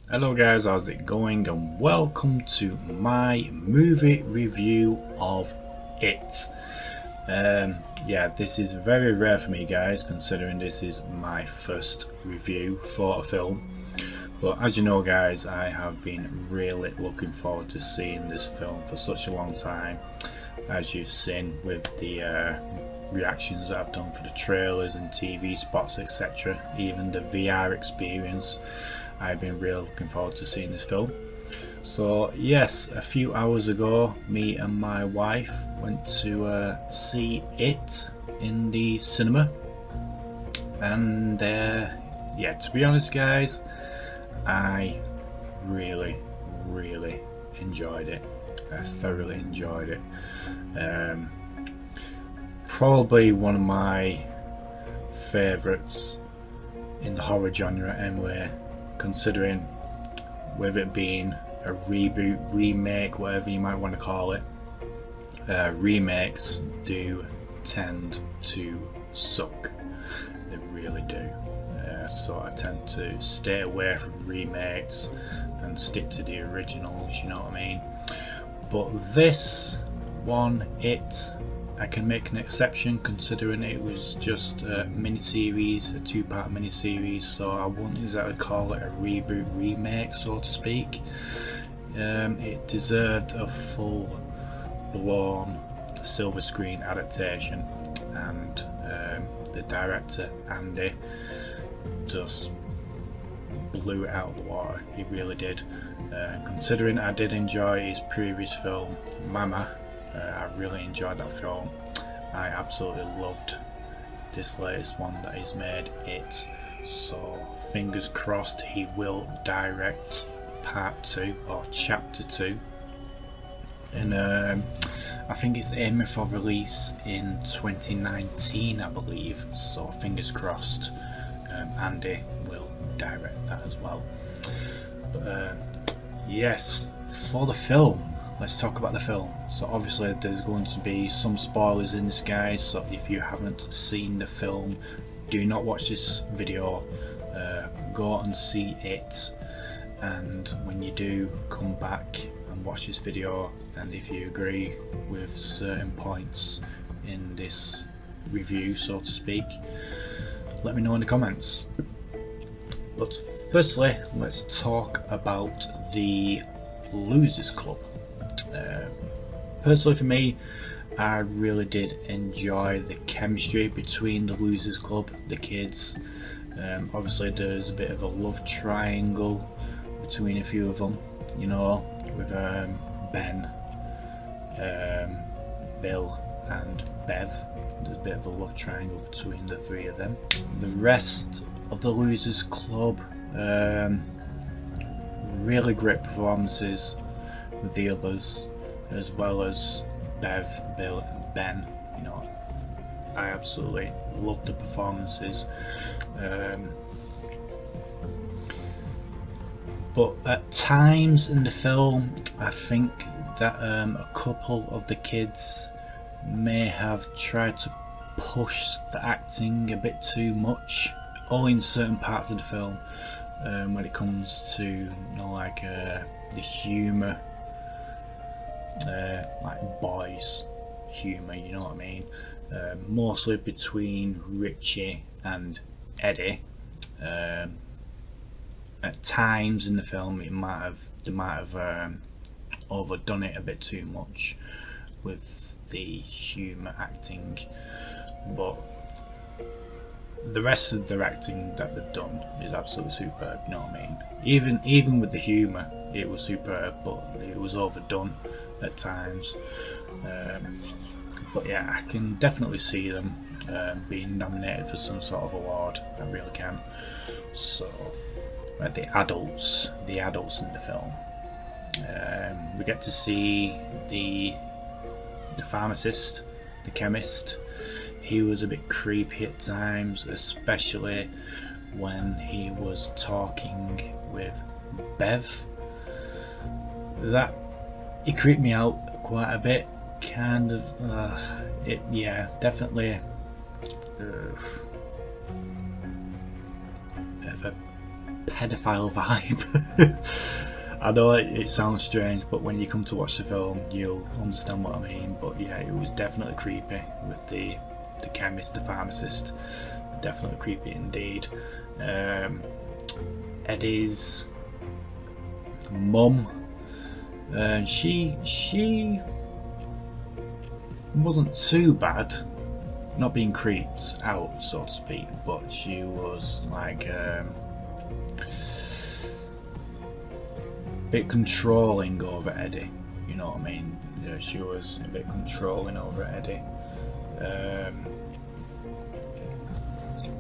Hello guys, how's it going, and welcome to my movie review of It. Yeah, this is very rare for me guys, considering this is my first review for a film. But as you know guys, I have been really looking forward to seeing this film for such a long time. As you've seen with the reactions that I've done for the trailers and TV spots, etc., even the VR experience, I've been really looking forward to seeing this film. So yes, a few hours ago, me and my wife went to see it in the cinema, and yeah, to be honest guys, I really enjoyed it. I thoroughly enjoyed it. Probably one of my favourites in the horror genre anyway, considering with it being a reboot, remake, whatever you might want to call it. Remakes do tend to suck, they really do. So I tend to stay away from remakes and stick to the originals, you know what I mean. But this one, I can make an exception, considering it was just a mini-series, a two-part mini-series, so I wouldn't exactly call it a reboot remake, so to speak. It deserved a full-blown silver screen adaptation, and the director, Andy, just blew it out of the water. He really did. Considering I did enjoy his previous film, Mama, I really enjoyed that film. I absolutely loved this latest one that he's made, It. So fingers crossed he will direct part 2 or chapter 2. And I think it's aiming for release in 2019, I believe. So fingers crossed Andy will direct that as well. But yes, for the film, let's talk about the film. So obviously there's going to be some spoilers in this guys, so if you haven't seen the film, do not watch this video. Go and see it, and when you do, come back and watch this video, and if you agree with certain points in this review, so to speak, let me know in the comments. But firstly, let's talk about the Losers Club. Personally for me, I really did enjoy the chemistry between the Losers Club, the kids. Obviously there's a bit of a love triangle between a few of them, you know, with Ben, Bill and Bev. There's a bit of a love triangle between the three of them. The rest of the Losers Club, really great performances with the others, as well as Bev, Bill and Ben. You know, I absolutely loved the performances. But at times in the film, I think that a couple of the kids may have tried to push the acting a bit too much, only in certain parts of the film. When it comes to, you know, like the humour, like boys humour, you know what I mean, mostly between Richie and Eddie. At times in the film they might have overdone it a bit too much with the humour acting, but the rest of their acting that they've done is absolutely superb, you know what I mean. Even with the humour, it was superb, but it was overdone at times. But yeah, I can definitely see them being nominated for some sort of award. I really can. So, the adults in the film. We get to see the pharmacist, the chemist. He was a bit creepy at times, especially when he was talking with Bev. That he creeped me out quite a bit. Kind of, yeah, definitely. Bit of a pedophile vibe. I know it sounds strange, but when you come to watch the film, you'll understand what I mean. But yeah, it was definitely creepy with the chemist, the pharmacist. Definitely creepy indeed. Eddie's mum, she wasn't too bad, not being creeped out, so to speak, but she was like a bit controlling over Eddie, you know what I mean? Yeah, she was a bit controlling over Eddie,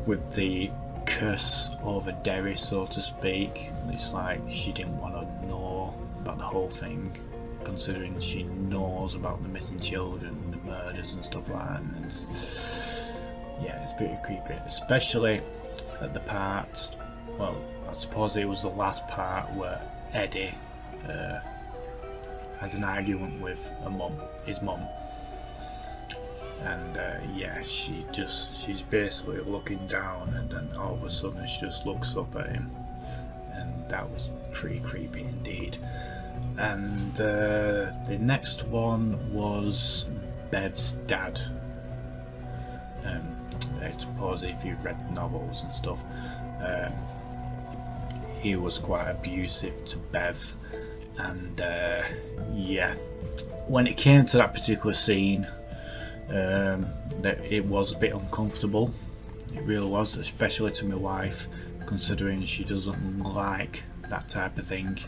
with the curse over Derry, so to speak. It's like she didn't want to know about the whole thing, considering she knows about the missing children, the murders and stuff like that. And it's pretty creepy, especially at the part, well, I suppose it was the last part where Eddie has an argument with his mum, and she's basically looking down, and then all of a sudden she just looks up at him, and that was pretty creepy indeed. And the next one was Bev's dad. I suppose if you've read novels and stuff, he was quite abusive to Bev, and when it came to that particular scene, that it was a bit uncomfortable. It really was, especially to my wife, considering she doesn't like that type of thing.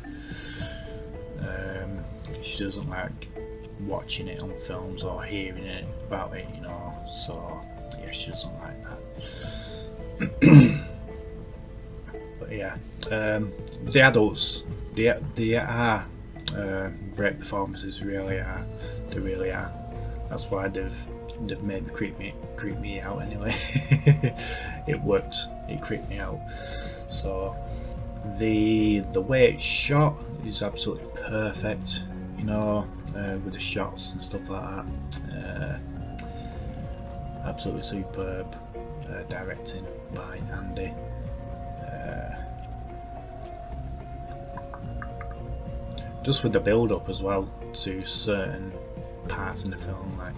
She doesn't like watching it on films or hearing it about it, you know, so yeah, she doesn't like that. But yeah, the adults, they are great performances, really are. They really are. That's why they've made me creep me out anyway. It worked. It creeped me out. So the way it's shot is absolutely perfect, you know, with the shots and stuff like that. Absolutely superb directing by Andy. Just with the build up as well to certain parts in the film, like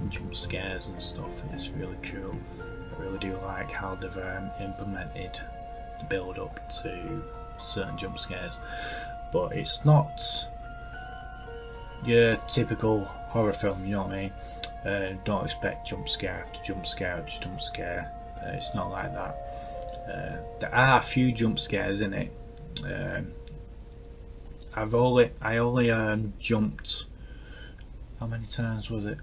jump scares and stuff, it's really cool. I really do like how they've implemented the build up to certain jump scares, but it's not your typical horror film, you know what I mean? Don't expect jump scare after jump scare after jump scare. It's not like that. There are a few jump scares in it. I only jumped, how many times was it?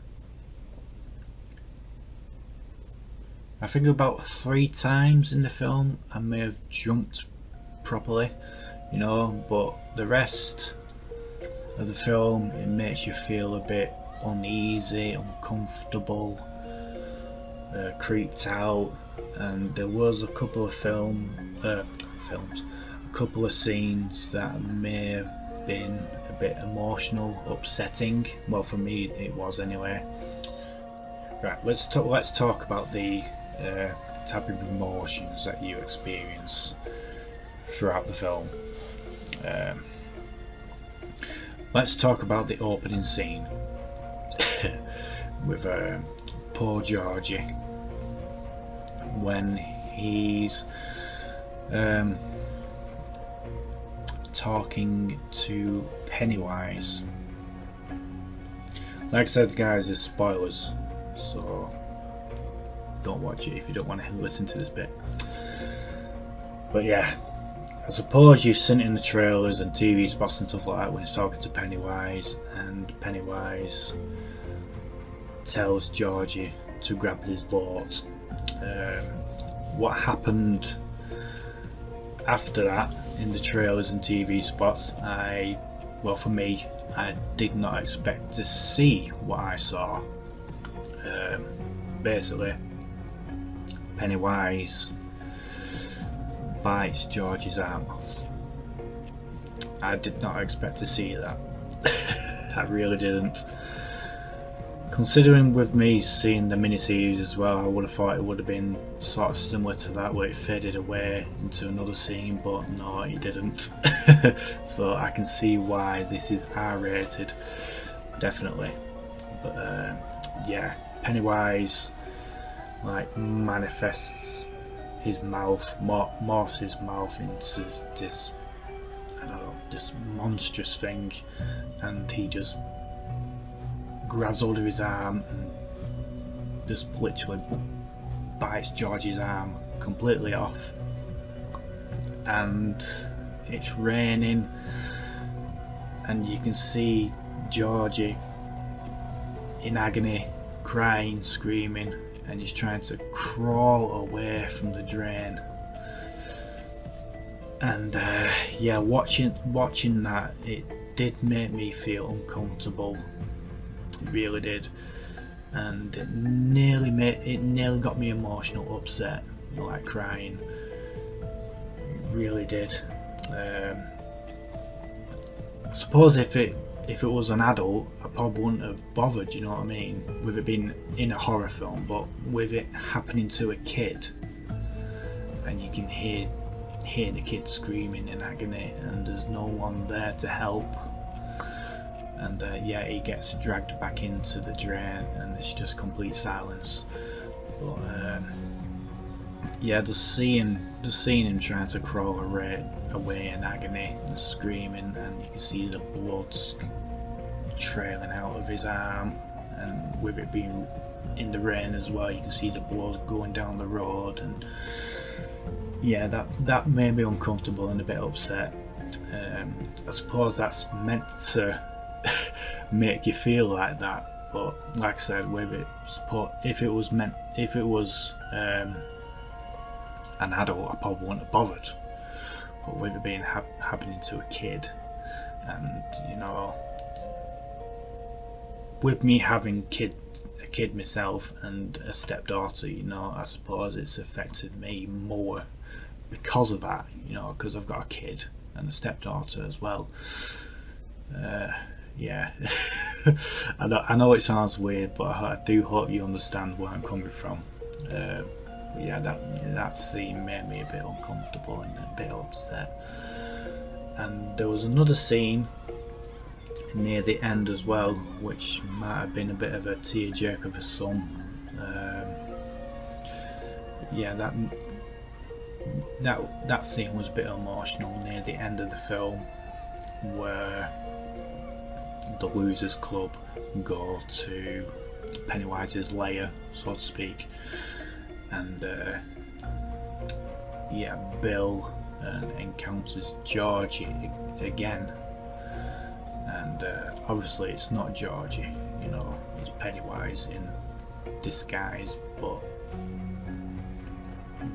I think about 3 times in the film I may have jumped properly, you know, but the rest of the film, it makes you feel a bit uneasy, uncomfortable, creeped out. And there was a couple of a couple of scenes that may have been a bit emotional, upsetting. Well, for me it was anyway. Right, let's talk about the type of emotions that you experience throughout the film. Let's talk about the opening scene with poor Georgie, when he's talking to Pennywise. Like I said, guys, there's spoilers, so don't watch it if you don't want to listen to this bit. But yeah, I suppose you've seen it in the trailers and TV spots and stuff like that when he's talking to Pennywise, and Pennywise tells Georgie to grab his boat. What happened after that in the trailers and TV spots, for me, I did not expect to see what I saw. Basically, Pennywise bites George's arm off. I did not expect to see that. I really didn't. considering with me seeing the miniseries as well, I would have thought it would have been sort of similar to that, where it faded away into another scene, but no, it didn't. So I can see why this is R-rated, definitely. But yeah, Pennywise like manifests his mouth, morphs his mouth into this, I don't know, this monstrous thing, and he just grabs hold of his arm and just literally bites George's arm completely off. And it's raining, and you can see Georgie in agony, crying, screaming, and he's trying to crawl away from the drain. And yeah, watching that, it did make me feel uncomfortable. It really did, and it nearly got me emotional, upset, you know, like crying. It really did. I suppose if it was an adult, I probably wouldn't have bothered, you know what I mean, with it being in a horror film, but with it happening to a kid, and you can hear the kid screaming in agony, and there's no one there to help, and yeah, he gets dragged back into the drain, and it's just complete silence. But yeah, just seeing him trying to crawl away in agony and screaming, and you can see the blood trailing out of his arm, and with it being in the rain as well, you can see the blood going down the road, and yeah, that made me uncomfortable and a bit upset. I suppose that's meant to make you feel like that, but like I said, with it, if it was an adult, I probably wouldn't have bothered. But with it being happening to a kid, and you know, with me having a kid myself and a stepdaughter, you know, I suppose it's affected me more because of that, you know, because I've got a kid and a stepdaughter as well. Yeah, I know it sounds weird, but I do hope you understand where I'm coming from. Yeah, that scene made me a bit uncomfortable and a bit upset. And there was another scene near the end as well, which might have been a bit of a tearjerker for some. Yeah, that scene was a bit emotional near the end of the film, where the Losers Club go to Pennywise's lair, so to speak, and yeah, Bill encounters Georgie again, and obviously it's not Georgie, you know, it's Pennywise in disguise, but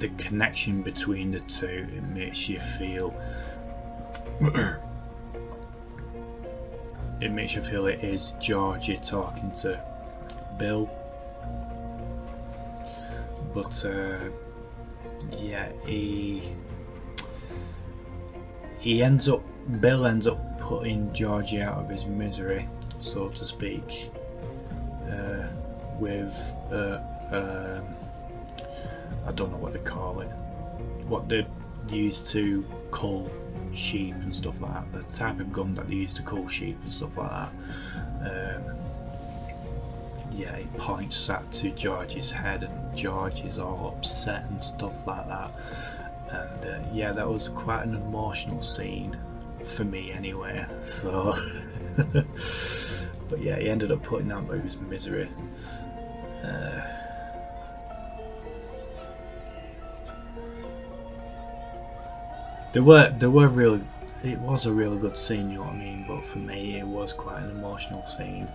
the connection between the two, it makes you feel it is Georgie talking to Bill. But yeah, Bill ends up putting Georgie out of his misery, so to speak, with I don't know what they call it, what they use to cull sheep and stuff like that, the type of gun that they use to cull sheep and stuff like that. Yeah, he points that to George's head, and George is all upset and stuff like that. And yeah, that was quite an emotional scene for me anyway. So, but yeah, he ended up putting out of his misery. There were really, it was a really good scene, you know what I mean, but for me it was quite an emotional scene,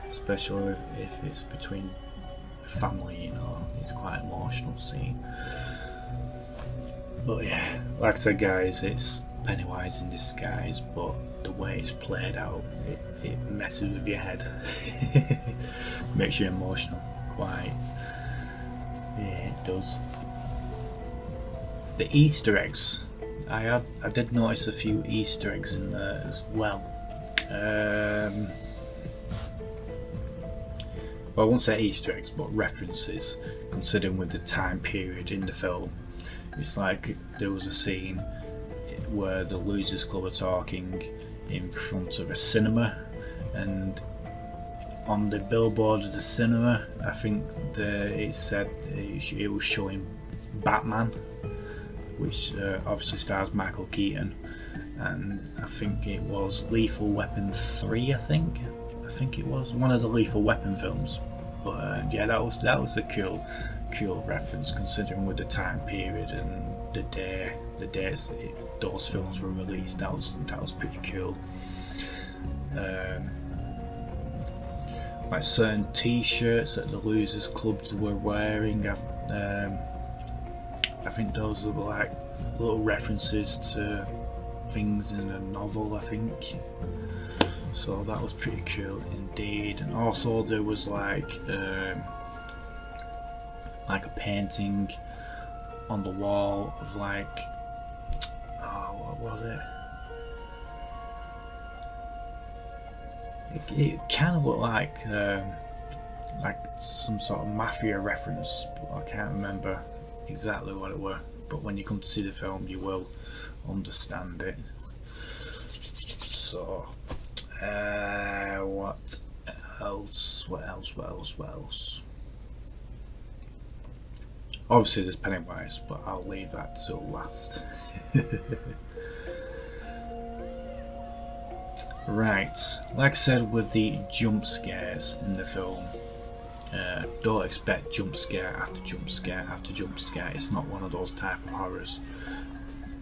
especially if it's between family, you know, it's quite an emotional scene. But yeah, like I said guys, it's Pennywise in disguise, but the way it's played out, it messes with your head. Makes you emotional, quite. Yeah, it does. The Easter eggs, I did notice a few Easter eggs in there as well. well, I won't say Easter eggs, but references, considering with the time period in the film. It's like there was a scene where the Losers Club are talking in front of a cinema, and on the billboard of the cinema, I think it said it was showing Batman, which obviously stars Michael Keaton, and I think it was Lethal Weapon 3. I think it was one of the Lethal Weapon films. But yeah, that was a cool reference, considering with the time period and the dates those films were released. That was pretty cool. Like certain T-shirts that the Losers Clubs were wearing, I think those were like little references to things in a novel, I think. So that was pretty cool indeed. And also there was like a painting on the wall of like, what was it? It kind of looked like some sort of mafia reference, but I can't remember exactly what it were. But when you come to see the film, you will understand it. So, what else? Obviously, there's Pennywise, but I'll leave that till last. Right, like I said with the jump scares in the film, don't expect jump scare after jump scare after jump scare. It's not one of those type of horrors.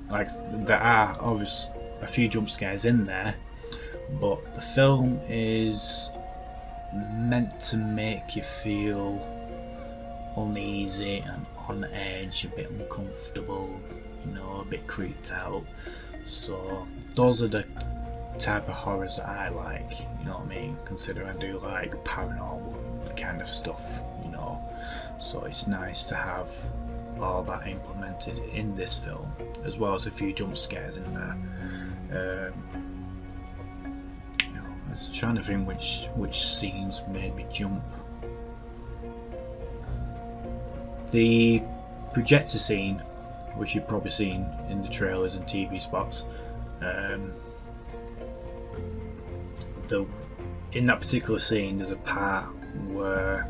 Like, there are obviously a few jump scares in there, but the film is meant to make you feel uneasy and on edge, a bit uncomfortable, a bit creeped out. So those are the type of horrors that I like, you know what I mean, considering I do like paranormal kind of stuff, so it's nice to have all that implemented in this film, as well as a few jump scares in there. I was trying to think which scenes made me jump. The projector scene, which you've probably seen in the trailers and TV spots, in that particular scene, there's a part where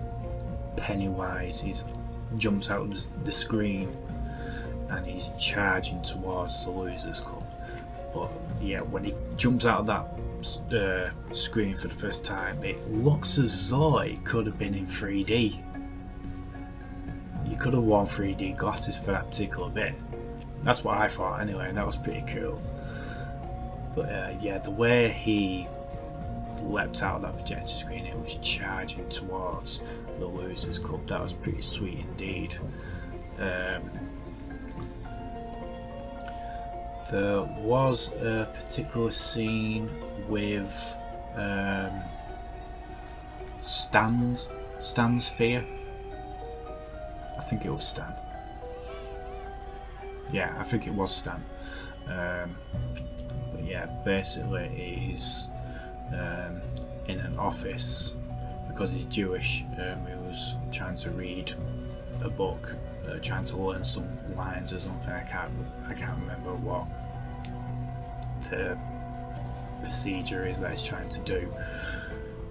Pennywise jumps out of the screen and he's charging towards the Losers Club. But yeah, when he jumps out of that screen for the first time, it looks as though it could have been in 3D. You could have worn 3D glasses for that particular bit. That's what I thought anyway, and that was pretty cool. But yeah, the way he leapt out of that projector screen, it was charging towards the Losers Club. That was pretty sweet indeed. There was a particular scene with Stan's fear. I think it was Stan. Yeah, I think it was Stan. But yeah, basically he's in an office because he's Jewish. He was trying to read a book, trying to learn some lines or something. I can't remember what the procedure is that he's trying to do,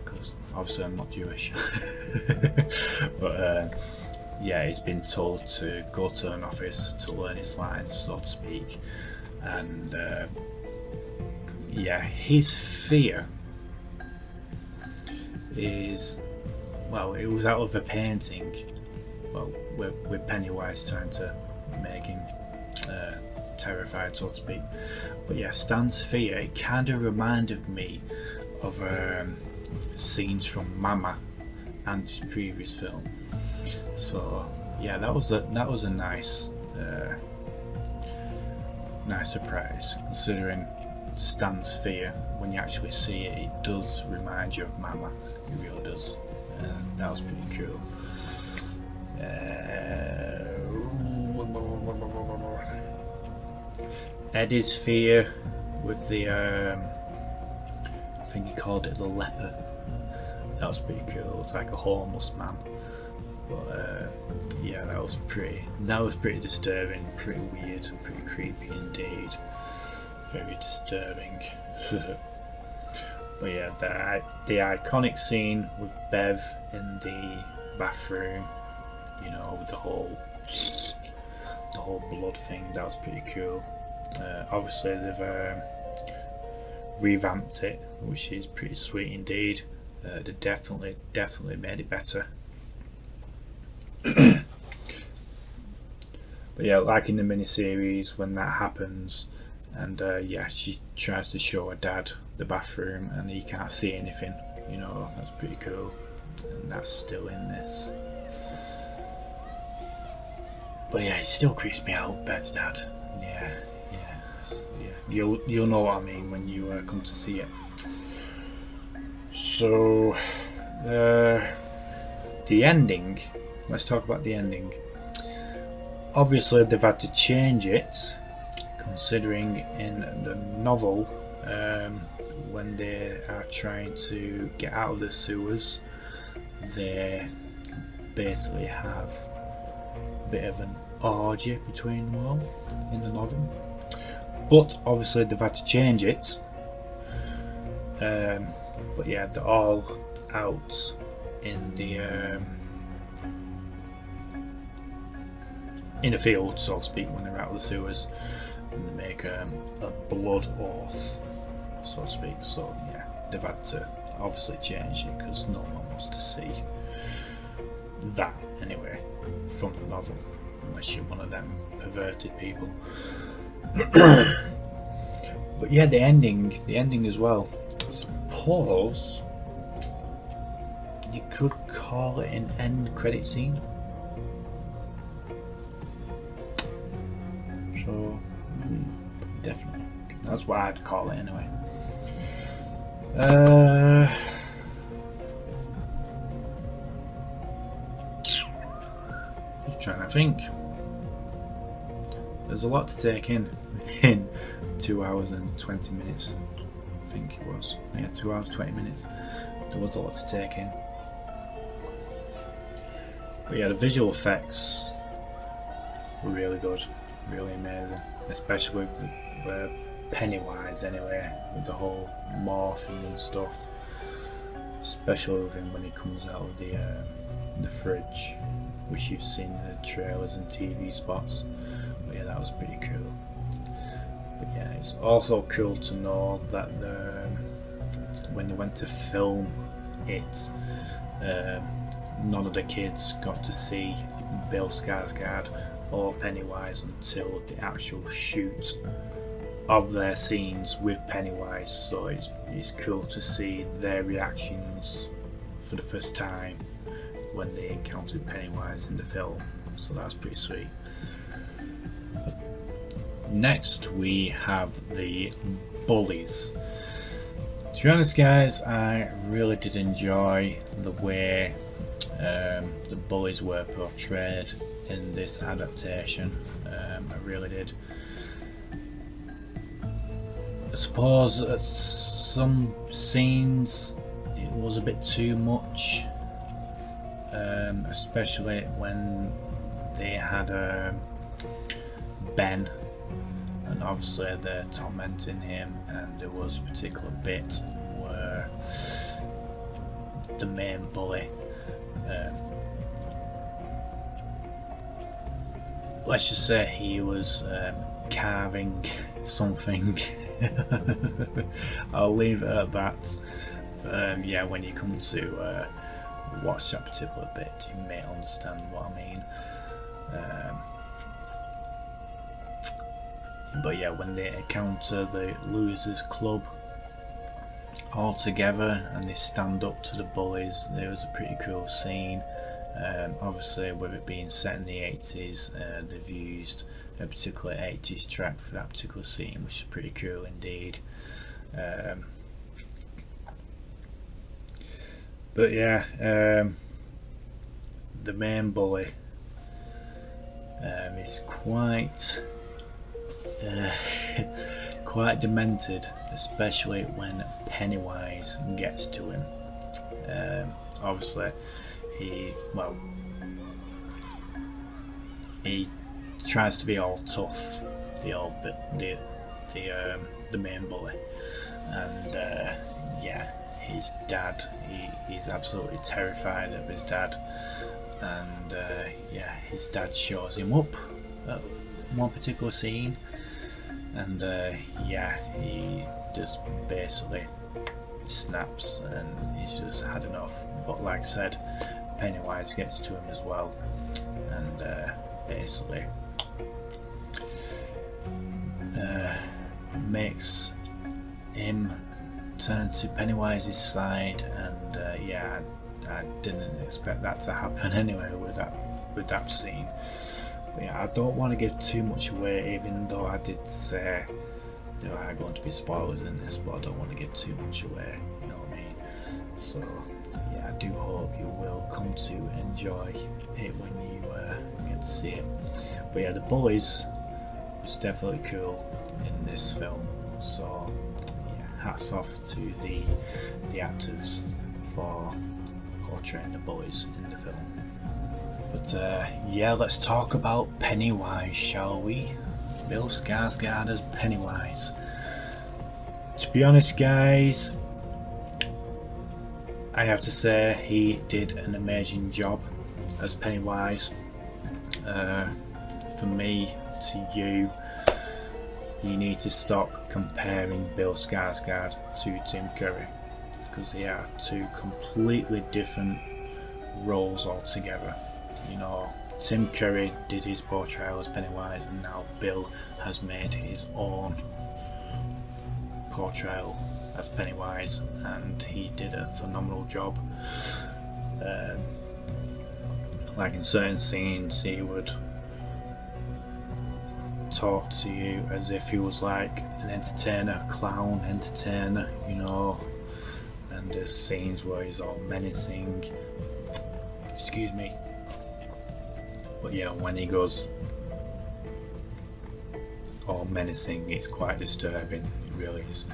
because obviously I'm not Jewish. But yeah, he's been told to go to an office to learn his lines, so to speak. And yeah, his fear is, well, it was out of a painting, well, with Pennywise trying to make him terrified, so to speak. But yeah, Stan's fear, it kind of reminded me of scenes from Mama and his previous film. So yeah, that was a nice nice surprise, considering Stan's fear. When you actually see it, it does remind you of Mama. It really does. That was pretty cool. Eddie's fear with the I think he called it the leper. That was pretty cool. It looks like a homeless man. But yeah, that was pretty disturbing, pretty weird, pretty creepy indeed. Very disturbing. But yeah, the iconic scene with Bev in the bathroom, you know, with the whole blood thing, that was pretty cool. Obviously they've revamped it, which is pretty sweet indeed. They definitely made it better. But yeah, like in the miniseries, when that happens, and yeah, she tries to show her dad the bathroom and he can't see anything, you know, that's pretty cool. And that's still in this. But yeah, it still creeps me out, Bev's dad. Yeah. You'll know what I mean when you come to see it. So the ending. Let's talk about the ending. Obviously, they've had to change it, considering in the novel, when they are trying to get out of the sewers, they basically have a bit of an orgy between them all in the novel. But obviously, they've had to change it. But yeah, they're all out in the in a field, so to speak, when they're out of the sewers, and they make a blood oath, so to speak. So yeah, they've had to obviously change it because no one wants to see that anyway from the novel, unless you're one of them perverted people. But yeah, the ending as well. I suppose you could call it an end credit scene. So definitely, that's what I'd call it anyway. Just trying to think. There's a lot to take in 2 hours and 20 minutes. I think it was. Yeah, 2 hours 20 minutes. There was a lot to take in. But yeah, the visual effects were really good. Really amazing, especially with the Pennywise anyway, with the whole morphing and stuff, especially with him when he comes out of the fridge, which you've seen in the trailers and TV spots. But yeah, that was pretty cool. But yeah, it's also cool to know that when they went to film it, none of the kids got to see Bill Skarsgård or Pennywise until the actual shoot of their scenes with Pennywise, so it's cool to see their reactions for the first time when they encountered Pennywise in the film, so that's pretty sweet. Next we have the bullies. To be honest guys, I really did enjoy the way the bullies were portrayed in this adaptation. I really did. I suppose at some scenes it was a bit too much, especially when they had Ben, and obviously they're tormenting him, and there was a particular bit where the main bully, let's just say he was carving something. I'll leave it at that. Yeah, when you come to watch that particular bit, you may understand what I mean. But yeah, when they encounter the Losers Club all together and they stand up to the bullies, it was a pretty cool scene. Obviously, with it being set in the 80s, they've used a particular 80s track for that particular scene, which is pretty cool indeed. But yeah, the main bully is quite quite demented, especially when Pennywise gets to him. Obviously, he tries to be all tough, the main bully, and yeah, his dad, he's absolutely terrified of his dad, and yeah, his dad shows him up at one particular scene, and yeah, he just basically snaps and he's just had enough. But like I said, Pennywise gets to him as well, and basically makes him turn to Pennywise's side, and yeah, I didn't expect that to happen anyway with that scene. But yeah, I don't want to give too much away, even though I did say there are going to be spoilers in this, but I don't want to give too much away, you know what I mean? So yeah, I do hope you will come to enjoy it when you get to see it. But yeah, the boys was definitely cool in this film, so yeah, hats off to the actors for portraying the boys in the film. But yeah, let's talk about Pennywise, shall we? Bill Skarsgård as Pennywise. To be honest, guys, I have to say he did an amazing job as Pennywise. From me to you, you need to stop comparing Bill Skarsgård to Tim Curry, because they are two completely different roles altogether. You know, Tim Curry did his portrayal as Pennywise, and now Bill has made his own portrayal as Pennywise, and he did a phenomenal job. Like in certain scenes, he would talk to you as if he was like an entertainer, clown entertainer, you know, and there's scenes where he's all menacing. Excuse me. But yeah, when he goes all menacing, it's quite disturbing. It really is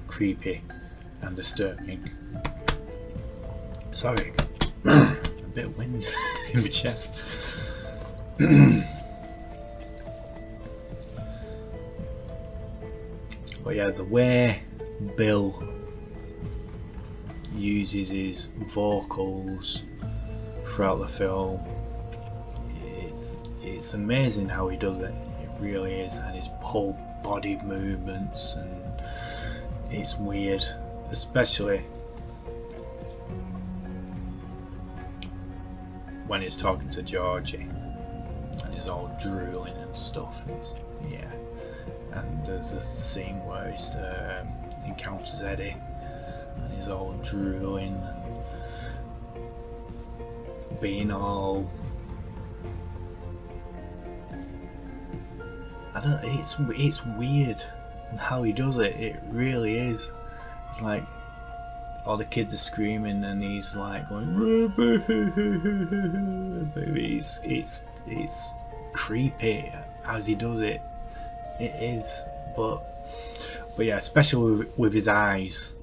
creepy and disturbing. Sorry, a bit of wind in my chest. But yeah, the way Bill uses his vocals throughout the film, it's amazing how he does it. It really is, and his whole body movements, and it's weird, especially when he's talking to Georgie and he's all drooling and stuff. Yeah, and there's a scene where he encounters Eddie and he's all drooling and being all, I don't know, it's weird, and how he does it, it really is. It's like all the kids are screaming and he's like going, it's creepy as he does it. It is, but yeah, especially with his eyes,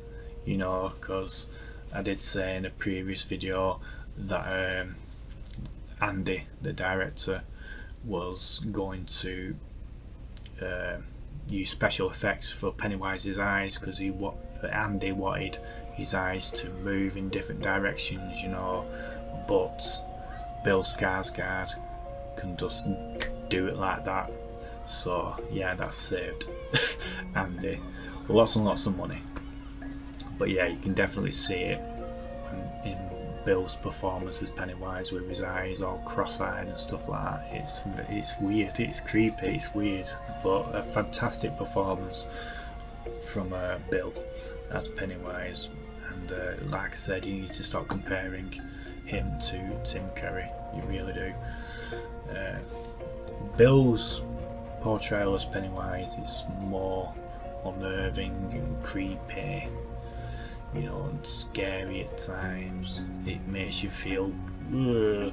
you know, because I did say in a previous video that Andy, the director, was going to use special effects for Pennywise's eyes, because Andy wanted his eyes to move in different directions, you know, but Bill Skarsgård can just do it like that. So yeah, that saved Andy lots and lots of money. But yeah, you can definitely see it in Bill's performance as Pennywise, with his eyes all cross-eyed and stuff like that. It's weird, it's creepy, it's weird, but a fantastic performance from Bill as Pennywise. And like I said, you need to stop comparing him to Tim Curry. You really do. Bill's portrayal as Pennywise is more unnerving and creepy, you know, and scary at times. It makes you feel you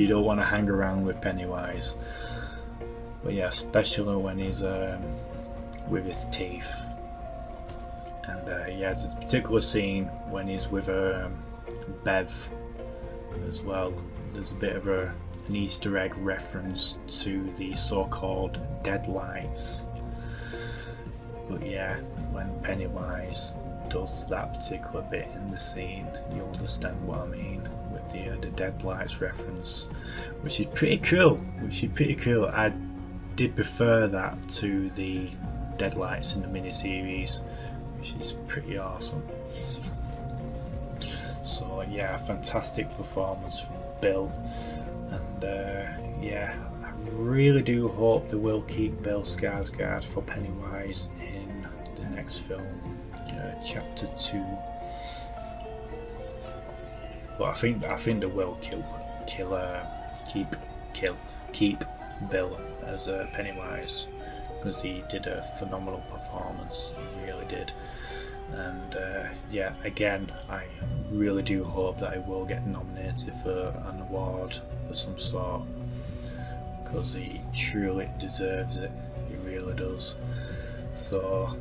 don't want to hang around with Pennywise. But yeah, especially when he's with his teeth, And yeah, there's a particular scene when he's with Bev as well. There's a bit of an Easter egg reference to the so-called deadlights. But yeah, when Pennywise does that particular bit in the scene, you understand what I mean with the deadlights reference, which is pretty cool. I did prefer that to the deadlights in the miniseries, which is pretty awesome. So yeah, fantastic performance from Bill, and yeah, I really do hope they will keep Bill Skarsgård for Pennywise in the next film, chapter 2. But I think they will keep Bill as Pennywise, because he did a phenomenal performance. He really did. And yeah, again, I really do hope that he will get nominated for an award of some sort, because he truly deserves it. He really does. So,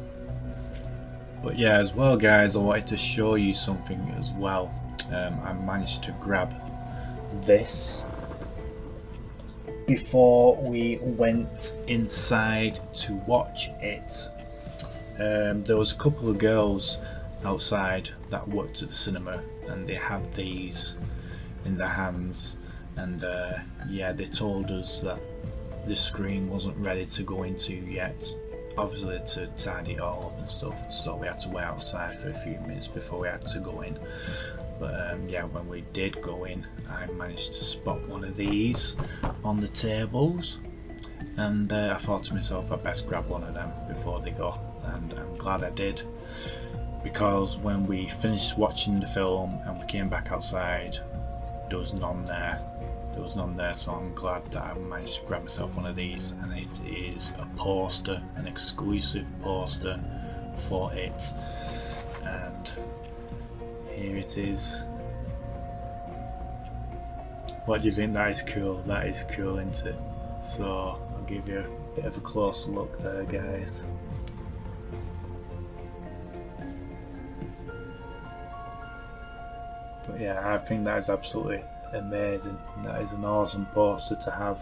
but yeah, as well, guys, I wanted to show you something as well. I managed to grab this before we went inside to watch it. There was a couple of girls outside that worked at the cinema, and they had these in their hands, and yeah, they told us that the screen wasn't ready to go into yet, obviously to tidy it all up and stuff, so we had to wait outside for a few minutes before we had to go in. But yeah, when we did go in, I managed to spot one of these on the tables, and I thought to myself I'd best grab one of them before they go, and I'm glad I did, because when we finished watching the film and we came back outside, there was none there. So I'm glad that I managed to grab myself one of these, and it is a poster, an exclusive poster for it, and here it is. What do you think? That is cool. That is cool, isn't it? So I'll give you a bit of a closer look there, guys. But yeah, I think that is absolutely amazing. That is an awesome poster to have.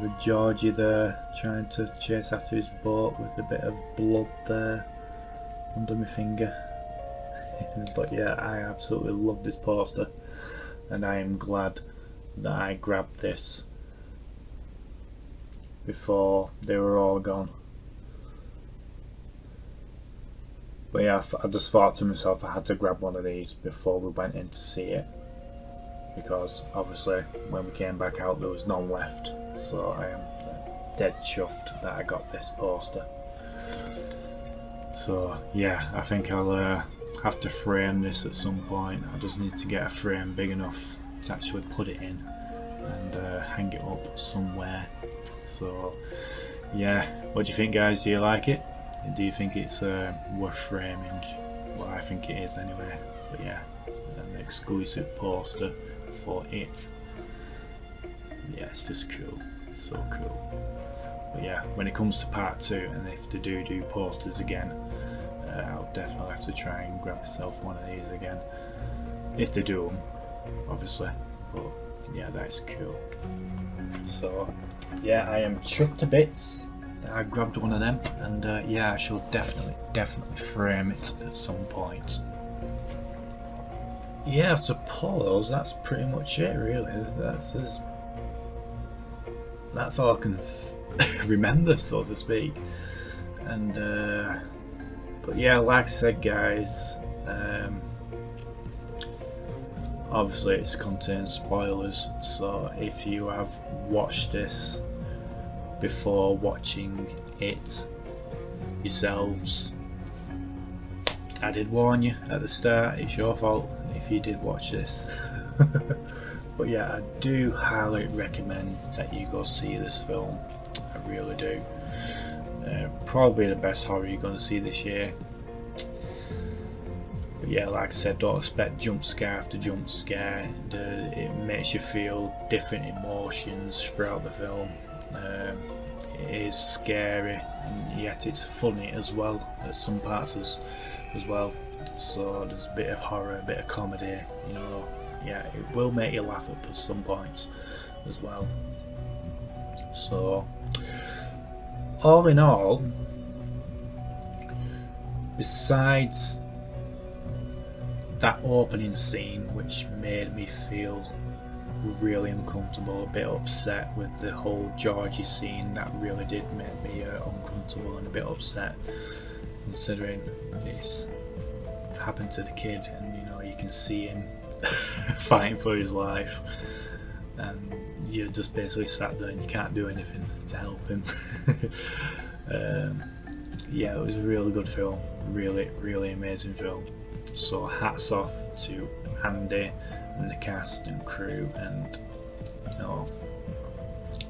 With Georgie there trying to chase after his boat with a bit of blood there under my finger. But yeah, I absolutely love this poster, and I am glad that I grabbed this before they were all gone. But yeah, I just thought to myself I had to grab one of these before we went in to see it, because obviously when we came back out there was none left, so I am dead chuffed that I got this poster. So yeah, I think I'll have to frame this at some point. I just need to get a frame big enough to actually put it in and hang it up somewhere. So yeah, what do you think, guys? Do you like it? Do you think it's worth framing? Well, I think it is anyway. But yeah, an exclusive poster for it. Yeah, it's just cool, so cool. But yeah, when it comes to part 2, and if they do posters again, I'll definitely have to try and grab myself one of these again, if they do them, obviously. But yeah, that is cool. So yeah, I am chuffed to bits that I grabbed one of them, and yeah, I shall definitely frame it at some point. Yeah, I suppose that's pretty much it, really. That's all I can remember, so to speak. And but yeah, like I said, guys, obviously it contains spoilers, so if you have watched this before watching it yourselves, I did warn you at the start, it's your fault if you did watch this. But yeah, I do highly recommend that you go see this film. I really do. Probably the best horror you're going to see this year. But yeah, like I said, don't expect jump scare after jump scare. It makes you feel different emotions throughout the film. it is scary, and yet it's funny as well at some parts as well. So there's a bit of horror, a bit of comedy, you know. Yeah, it will make you laugh at some points as well. So all in all, besides that opening scene, which made me feel really uncomfortable, a bit upset with the whole Georgie scene, that really did make me uncomfortable and a bit upset, considering it's happened to the kid, and you know, you can see him fighting for his life, and you're just basically sat there and you can't do anything to help him. Yeah, it was a really good film, really amazing film. So hats off to Andy and the cast and crew, and you know,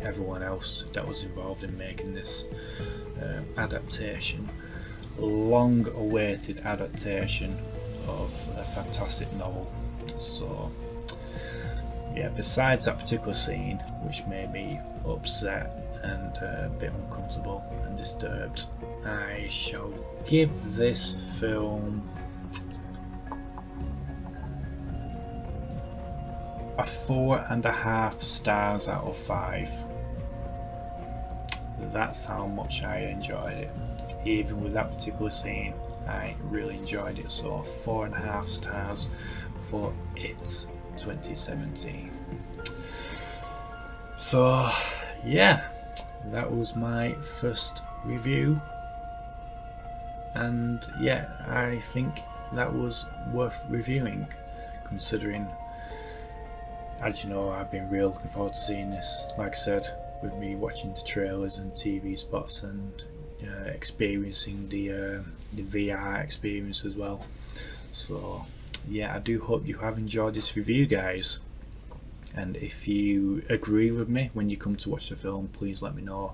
everyone else that was involved in making this adaptation, long awaited adaptation of a fantastic novel. So yeah, besides that particular scene, which made me upset and a bit uncomfortable and disturbed, I shall give this film a 4.5 stars out of 5. That's how much I enjoyed it. Even with that particular scene, I really enjoyed it. So 4.5 stars for It 2017. So yeah, that was my first review, and yeah, I think that was worth reviewing, considering, as you know, I've been real looking forward to seeing this, like I said, with me watching the trailers and TV spots and experiencing the VR experience as well. So yeah, I do hope you have enjoyed this review, guys, and if you agree with me when you come to watch the film, please let me know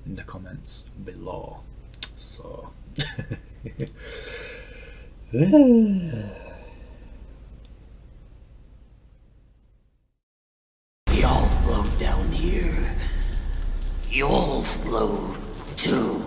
in the comments below. So We all float down here. You'll float too.